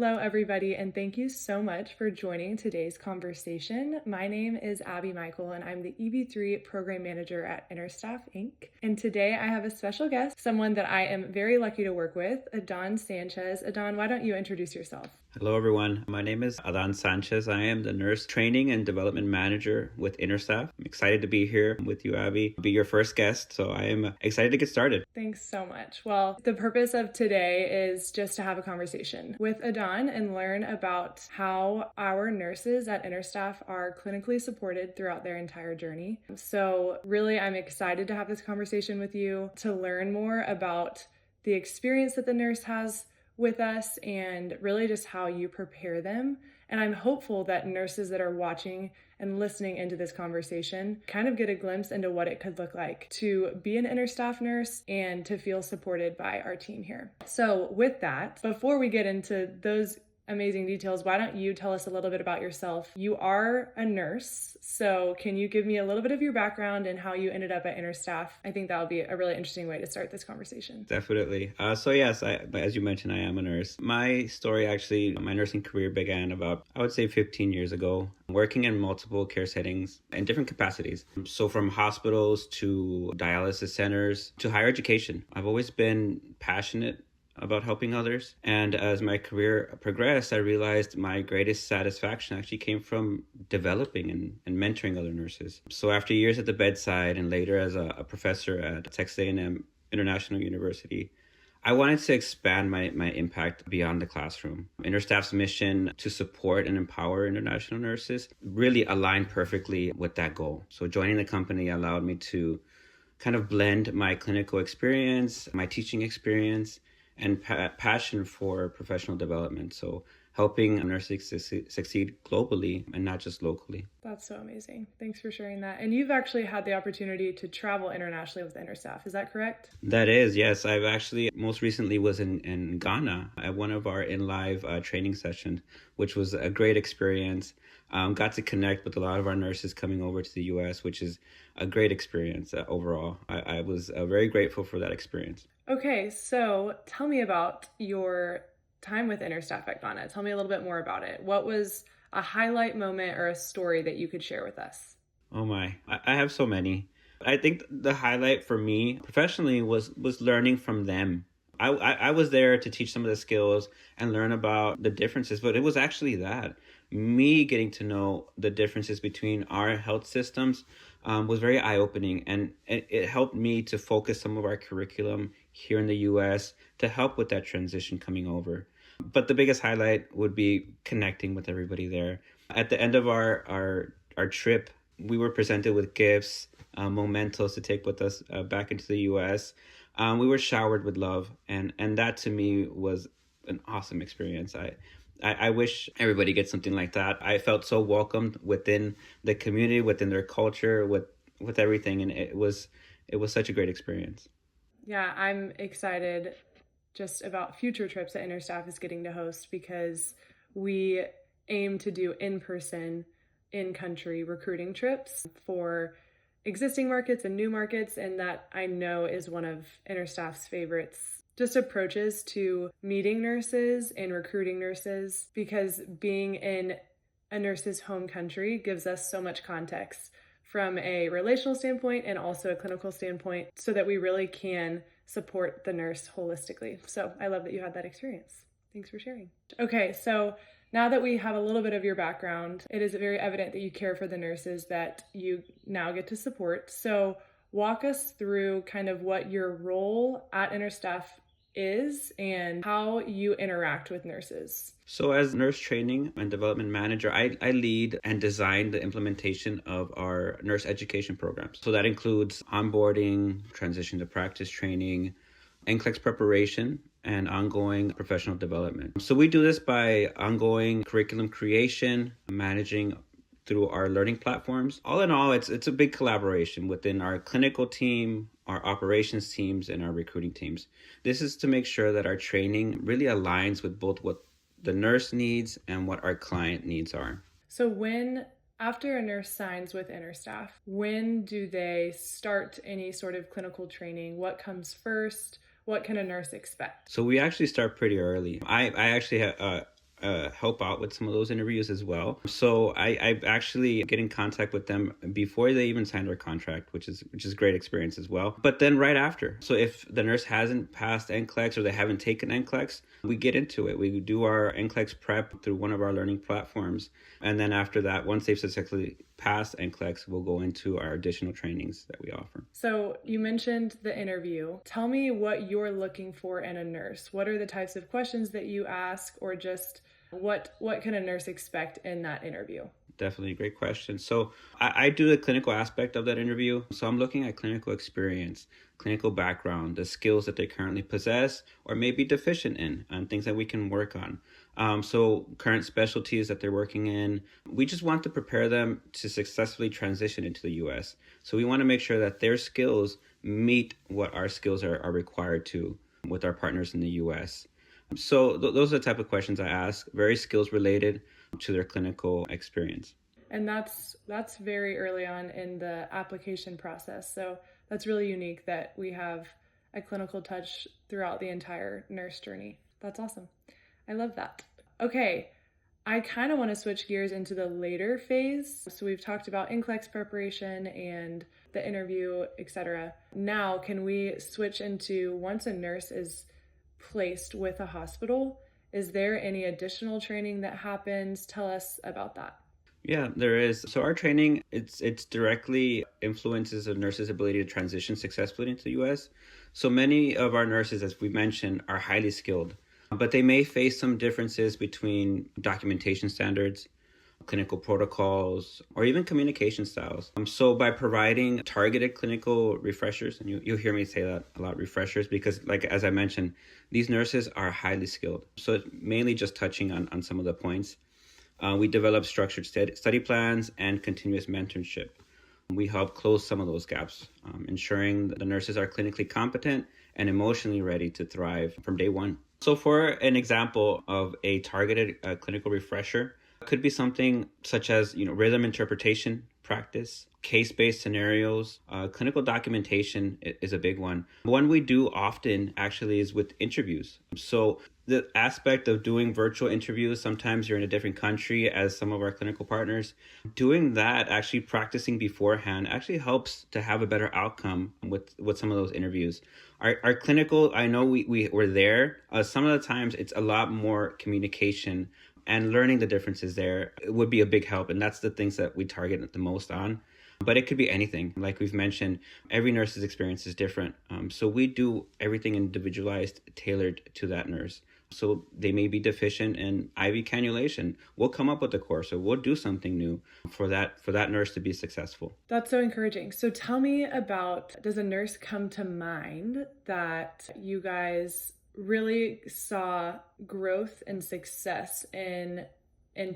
Hello, everybody, and thank you so much for joining today's conversation. My name is Abby Michael, and I'm the EB3 Program Manager at Interstaff, Inc. And today I have a special guest, someone that I am very lucky to work with, Adan Sanchez. Adan, why don't you introduce yourself? Hello, everyone. My name is Adan Sanchez. I am the Nurse Training and Development Manager with Interstaff. I'm excited to be here with you, Abby, be your first guest. So I am excited to get started. Thanks so much. Well, the purpose of today is just to have a conversation with Adan and learn about how our nurses at Interstaff are clinically supported throughout their entire journey. So really, I'm excited to have this conversation with you to learn more about the experience that the nurse has with us and really just how you prepare them. And I'm hopeful that nurses that are watching and listening into this conversation kind of get a glimpse into what it could look like to be an Interstaff nurse and to feel supported by our team here. So with that, before we get into those amazing details, why don't you tell us a little bit about yourself? You are a nurse, so can you give me a little bit of your background and how you ended up at Interstaff? I think that would be a really interesting way to start this conversation. Definitely. So yes, as you mentioned, I am a nurse. My story actually, my nursing career began about, I would say 15 years ago, working in multiple care settings in different capacities. So from hospitals to dialysis centers to higher education. I've always been passionate about helping others. And as my career progressed, I realized my greatest satisfaction actually came from developing and mentoring other nurses. So after years at the bedside and later as a professor at Texas A&M International University, I wanted to expand my impact beyond the classroom. Interstaff's mission to support and empower international nurses really aligned perfectly with that goal. So joining the company allowed me to kind of blend my clinical experience, my teaching experience, and passion for professional development. So helping nurses succeed globally and not just locally. That's so amazing. Thanks for sharing that. And you've actually had the opportunity to travel internationally with Interstaff. Is that correct? That is, yes. I've actually most recently was in Ghana at one of our in-live training sessions, which was a great experience. Got to connect with a lot of our nurses coming over to the U.S., which is a great experience overall. I was very grateful for that experience. Okay, so tell me about your time with Interstaff at Ghana. Tell me a little bit more about it. What was a highlight moment or a story that you could share with us? Oh my, I have so many. I think the highlight for me professionally was learning from them. I was there to teach some of the skills and learn about the differences, but it was actually that. Me getting to know the differences between our health systems was very eye-opening, and it helped me to focus some of our curriculum here in the U.S. to help with that transition coming over. But the biggest highlight would be connecting with everybody there. At the end of our trip, we were presented with gifts, mementos to take with us back into the U.S. We were showered with love, and that to me was an awesome experience. I wish everybody gets something like that. I felt so welcomed within the community, within their culture, with everything, and it was such a great experience. Yeah, I'm excited just about future trips that Interstaff is getting to host because we aim to do in-person, in-country recruiting trips for existing markets and new markets, and that I know is one of Interstaff's favorites. Just approaches to meeting nurses and recruiting nurses, because being in a nurse's home country gives us so much context from a relational standpoint and also a clinical standpoint so that we really can support the nurse holistically. So I love that you had that experience. Thanks for sharing. Okay, so now that we have a little bit of your background, it is very evident that you care for the nurses that you now get to support. So walk us through kind of what your role at Interstaff is and how you interact with nurses. So as nurse training and development manager, I lead and design the implementation of our nurse education programs. So that includes onboarding, transition to practice training, NCLEX preparation, and ongoing professional development. So we do this by ongoing curriculum creation, managing through our learning platforms. All in all, it's a big collaboration within our clinical team, our operations teams, and our recruiting teams. This is to make sure that our training really aligns with both what the nurse needs and what our client needs are. So after a nurse signs with Interstaff, when do they start any sort of clinical training? What comes first? What can a nurse expect? So we actually start pretty early. I actually help out with some of those interviews as well. So I actually get in contact with them before they even sign their contract, which is great experience as well. But then right after, so if the nurse hasn't passed NCLEX or they haven't taken NCLEX, we get into it. We do our NCLEX prep through one of our learning platforms. And then after that, once they've successfully passed NCLEX, we'll go into our additional trainings that we offer. So you mentioned the interview. Tell me what you're looking for in a nurse. What are the types of questions that you ask, or just what can a nurse expect in that interview? Definitely a great question. So I do the clinical aspect of that interview. So I'm looking at clinical experience, clinical background, the skills that they currently possess or may be deficient in, and things that we can work on. So current specialties that they're working in, we just want to prepare them to successfully transition into the U.S. So we want to make sure that their skills meet what our skills are required to with our partners in the U.S. So those are the type of questions I ask, very skills related to their clinical experience. And that's very early on in the application process. So that's really unique that we have a clinical touch throughout the entire nurse journey. That's awesome. I love that. Okay, I kind of want to switch gears into the later phase. So we've talked about NCLEX preparation and the interview, etc. Now, can we switch into once a nurse is placed with a hospital, is there any additional training that happens? Tell us about that. Yeah, there is. So our training, it's directly influences a nurse's ability to transition successfully into the U.S. So many of our nurses, as we mentioned, are highly skilled, but they may face some differences between documentation standards, clinical protocols, or even communication styles. So by providing targeted clinical refreshers, and you'll hear me say that a lot, refreshers, because like, as I mentioned, these nurses are highly skilled. So it's mainly just touching on some of the points. We develop structured study plans and continuous mentorship. We help close some of those gaps, ensuring that the nurses are clinically competent and emotionally ready to thrive from day one. So for an example of a targeted clinical refresher, could be something such as, rhythm interpretation practice, case-based scenarios, clinical documentation is a big one. One we do often actually is with interviews. So the aspect of doing virtual interviews, sometimes you're in a different country as some of our clinical partners. Doing that, actually practicing beforehand, actually helps to have a better outcome with some of those interviews. Our clinical, I know we were there. Some of the times it's a lot more communication and learning the differences there would be a big help. And that's the things that we target the most on. But it could be anything. Like we've mentioned, every nurse's experience is different. So we do everything individualized, tailored to that nurse. So they may be deficient in IV cannulation. We'll come up with a course, or we'll do something new for that nurse to be successful. That's so encouraging. So tell me about, does a nurse come to mind that you guys really saw growth and success in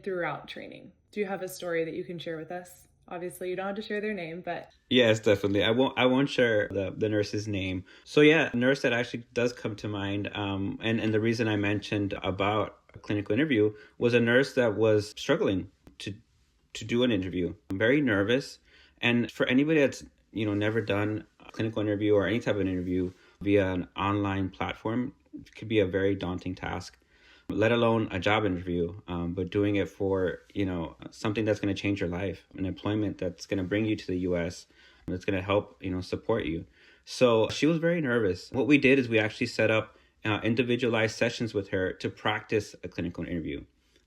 throughout training? Do you have a story that you can share with us? Obviously, you don't have to share their name, but yes, definitely. I won't share the nurse's name. So yeah, a nurse that actually does come to mind. And the reason I mentioned about a clinical interview was a nurse that was struggling to do an interview. I'm very nervous, and for anybody that's never done a clinical interview or any type of interview via an online platform, it could be a very daunting task, let alone a job interview, but doing it for, something that's going to change your life, an employment that's going to bring you to the U.S., that's going to help, support you. So she was very nervous. What we did is we actually set up individualized sessions with her to practice a clinical interview.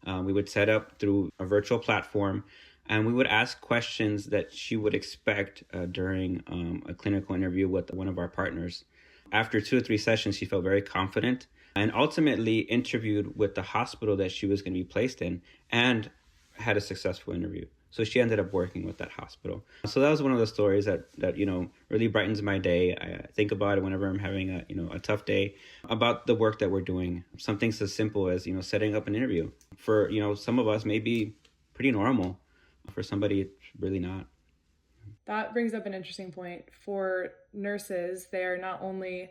We would set up through a virtual platform, and we would ask questions that she would expect during a clinical interview with one of our partners. After 2 or 3 sessions, she felt very confident and ultimately interviewed with the hospital that she was going to be placed in and had a successful interview. So she ended up working with that hospital. So that was one of the stories that really brightens my day. I think about it whenever I'm having a tough day, about the work that we're doing. Something so simple as, setting up an interview. For, some of us may be pretty normal. For somebody, it's really not. That brings up an interesting point. For nurses, they are not only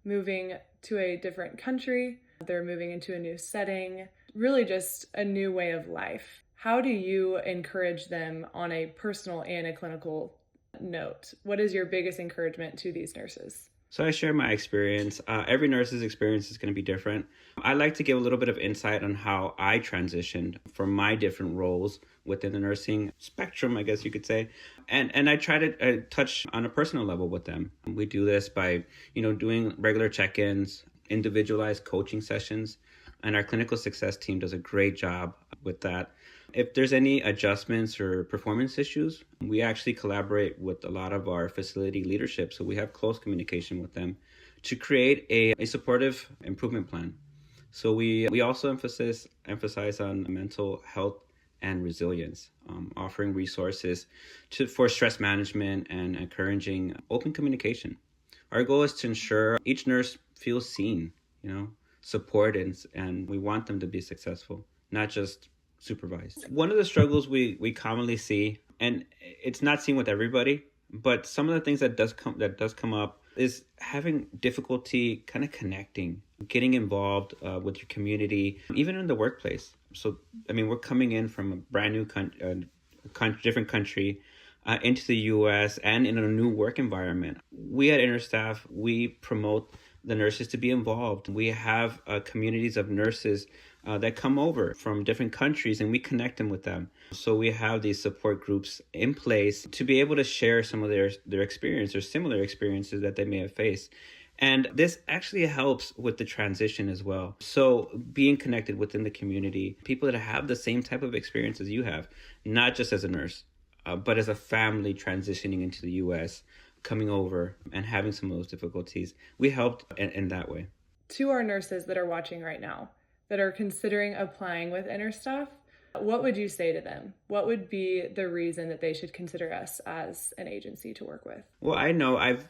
moving to a different country, they're moving into a new setting, really just a new way of life. How do you encourage them on a personal and a clinical note? What is your biggest encouragement to these nurses? So I share my experience. Every nurse's experience is going to be different. I like to give a little bit of insight on how I transitioned from my different roles within the nursing spectrum, I guess you could say. And I try to touch on a personal level with them. We do this by, doing regular check-ins, individualized coaching sessions, and our clinical success team does a great job with that. If there's any adjustments or performance issues, we actually collaborate with a lot of our facility leadership. So we have close communication with them to create a supportive improvement plan. So we also emphasize on mental health and resilience, offering resources for stress management and encouraging open communication. Our goal is to ensure each nurse feels seen, supported, and we want them to be successful, not just supervised. One of the struggles we commonly see, and it's not seen with everybody, but some of the things that does come up is having difficulty kind of connecting, getting involved with your community, even in the workplace. So, we're coming in from a brand new different country into the U.S. and in a new work environment. We at Interstaff, we promote the nurses to be involved. We have communities of nurses that come over from different countries, and we connect them with them. So we have these support groups in place to be able to share some of their experience or similar experiences that they may have faced. And this actually helps with the transition as well. So being connected within the community, people that have the same type of experience as you have, not just as a nurse, but as a family transitioning into the U.S., coming over and having some of those difficulties. We helped in that way. To our nurses that are watching right now, that are considering applying with Interstaff, what would you say to them? What would be the reason that they should consider us as an agency to work with? Well, I know I've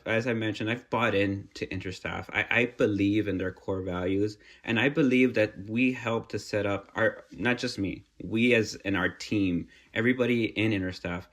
as I mentioned, I've bought into Interstaff. I believe in their core values, and I believe that we help to set up not just me, we as in our team, everybody in Interstaff,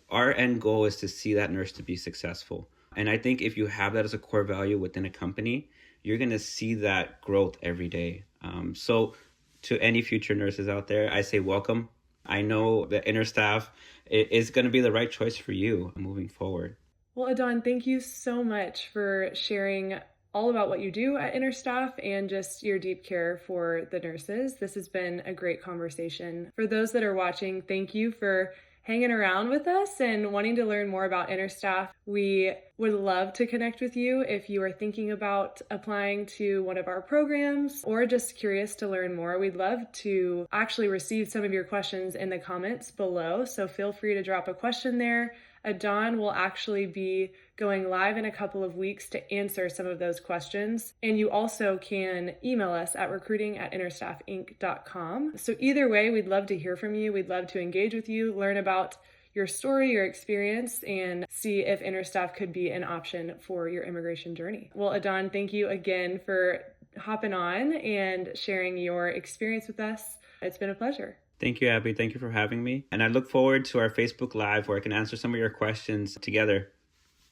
our end goal is to see that nurse to be successful. And I think if you have that as a core value within a company, you're going to see that growth every day. So to any future nurses out there, I say welcome. I know that Interstaff is going to be the right choice for you moving forward. Well, Adan, thank you so much for sharing all about what you do at Interstaff and just your deep care for the nurses. This has been a great conversation. For those that are watching, thank you for hanging around with us and wanting to learn more about Interstaff. We would love to connect with you if you are thinking about applying to one of our programs or just curious to learn more. We'd love to actually receive some of your questions in the comments below, so feel free to drop a question there. Adan will actually be going live in a couple of weeks to answer some of those questions. And you also can email us at recruiting@interstaffinc.com. So either way, we'd love to hear from you. We'd love to engage with you, learn about your story, your experience, and see if Interstaff could be an option for your immigration journey. Well, Adan, thank you again for hopping on and sharing your experience with us. It's been a pleasure. Thank you, Abby. Thank you for having me. And I look forward to our Facebook Live where I can answer some of your questions together.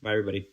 Bye, everybody.